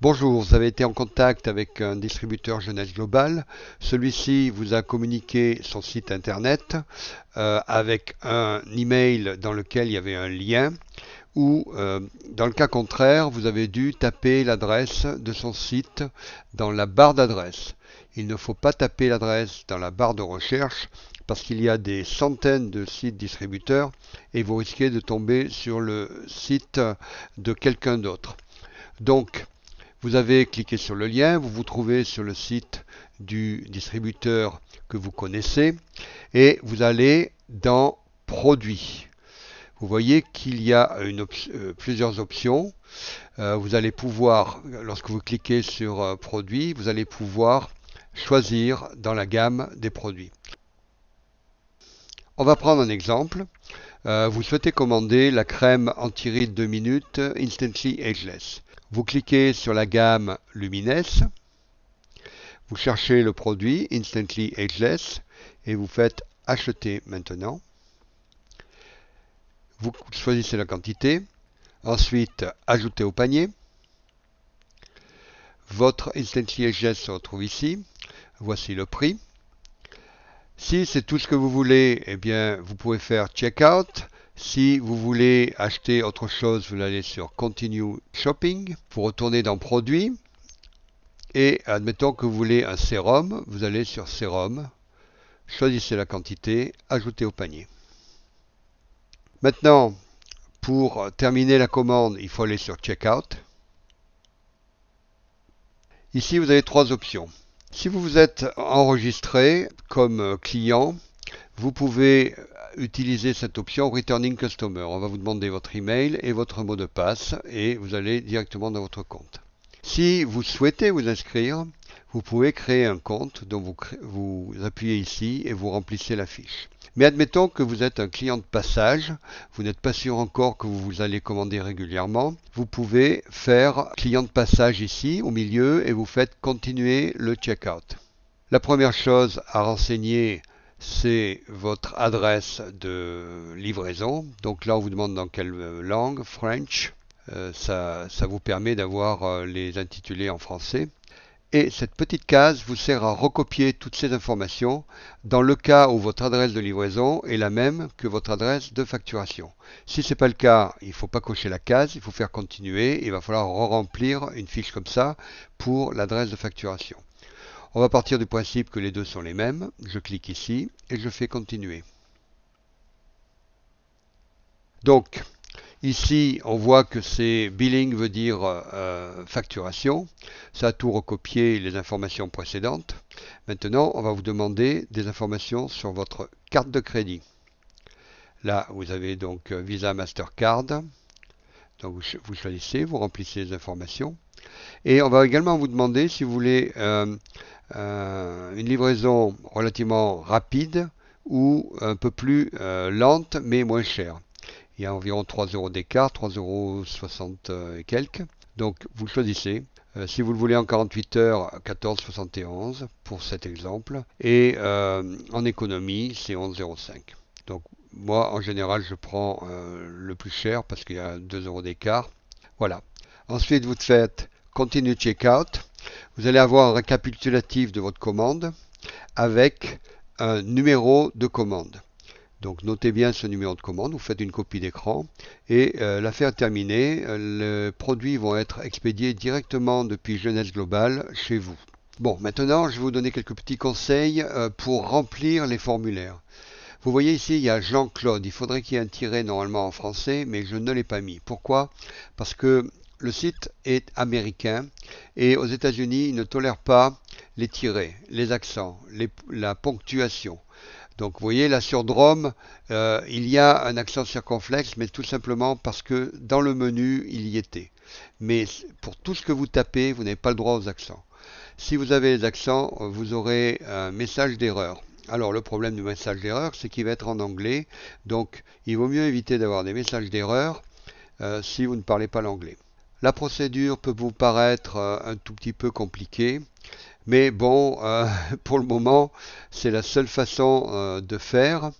Bonjour, vous avez été en contact avec un distributeur Jeunesse Global. Celui-ci vous a communiqué son site internet avec un email dans lequel il y avait un lien ou dans le cas contraire, vous avez dû taper l'adresse de son site dans la barre d'adresse. Il ne faut pas taper l'adresse dans la barre de recherche parce qu'il y a des centaines de sites distributeurs et vous risquez de tomber sur le site de quelqu'un d'autre. Donc, vous avez cliqué sur le lien, vous vous trouvez sur le site du distributeur que vous connaissez et vous allez dans Produits. Vous voyez qu'il y a plusieurs options. Vous allez pouvoir, lorsque vous cliquez sur Produits, vous allez pouvoir choisir dans la gamme des produits. On va prendre un exemple. Vous souhaitez commander la crème anti-rides 2 minutes Instantly Ageless. Vous cliquez sur la gamme Lumines, vous cherchez le produit Instantly Ageless et vous faites acheter maintenant. Vous choisissez la quantité, ensuite ajouter au panier. Votre Instantly Ageless se retrouve ici. Voici le prix. Si c'est tout ce que vous voulez, eh bien vous pouvez faire Checkout. Si vous voulez acheter autre chose, vous allez sur Continue Shopping. Vous retournez dans Produits. Et admettons que vous voulez un sérum, vous allez sur Sérum. Choisissez la quantité, ajoutez au panier. Maintenant, pour terminer la commande, il faut aller sur Checkout. Ici, vous avez trois options. Si vous vous êtes enregistré comme client, vous pouvez utiliser cette option Returning Customer. On va vous demander votre email et votre mot de passe et vous allez directement dans votre compte. Si vous souhaitez vous inscrire, vous pouvez créer un compte dont vous appuyez ici et vous remplissez la fiche. Mais admettons que vous êtes un client de passage, vous n'êtes pas sûr encore que vous allez commander régulièrement, vous pouvez faire client de passage ici au milieu et vous faites continuer le checkout. La première chose à renseigner, c'est votre adresse de livraison. Donc là, on vous demande dans quelle langue, French. Ça vous permet d'avoir les intitulés en français. Et cette petite case vous sert à recopier toutes ces informations dans le cas où votre adresse de livraison est la même que votre adresse de facturation. Si ce n'est pas le cas, il ne faut pas cocher la case, il faut faire continuer. Il va falloir remplir une fiche comme ça pour l'adresse de facturation. On va partir du principe que les deux sont les mêmes. Je clique ici et je fais continuer. Donc, ici, on voit que c'est billing veut dire facturation. Ça a tout recopié les informations précédentes. Maintenant, on va vous demander des informations sur votre carte de crédit. Là, vous avez donc Visa Mastercard. Donc, vous choisissez, vous remplissez les informations. Et on va également vous demander si vous voulez une livraison relativement rapide ou un peu plus lente mais moins chère. Il y a environ 3 euros d'écart, 3,60 € et quelques. Donc vous choisissez. Si vous le voulez en 48 heures, 14,71 pour cet exemple. Et en économie, c'est 11,05 €. Donc moi, en général, je prends le plus cher parce qu'il y a 2 euros d'écart. Voilà. Ensuite, vous faites Continue Checkout. Vous allez avoir un récapitulatif de votre commande avec un numéro de commande. Donc notez bien ce numéro de commande, vous faites une copie d'écran et l'affaire terminée, les produits vont être expédiés directement depuis Jeunesse Global chez vous. Bon, maintenant je vais vous donner quelques petits conseils pour remplir les formulaires. Vous voyez ici, il y a Jean-Claude, il faudrait qu'il y ait un tiret normalement en français, mais je ne l'ai pas mis. Pourquoi? Parce que le site est américain et aux États-Unis, ils ne tolèrent pas les tirets, les accents, la ponctuation. Donc vous voyez là sur Drôme, il y a un accent circonflexe, mais tout simplement parce que dans le menu, il y était. Mais pour tout ce que vous tapez, vous n'avez pas le droit aux accents. Si vous avez les accents, vous aurez un message d'erreur. Alors le problème du message d'erreur, c'est qu'il va être en anglais. Donc il vaut mieux éviter d'avoir des messages d'erreur si vous ne parlez pas l'anglais. La procédure peut vous paraître un tout petit peu compliquée. Mais bon, pour le moment, c'est la seule façon de faire.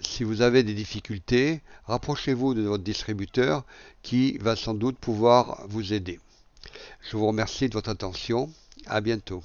Si vous avez des difficultés, rapprochez-vous de votre distributeur qui va sans doute pouvoir vous aider. Je vous remercie de votre attention. À bientôt.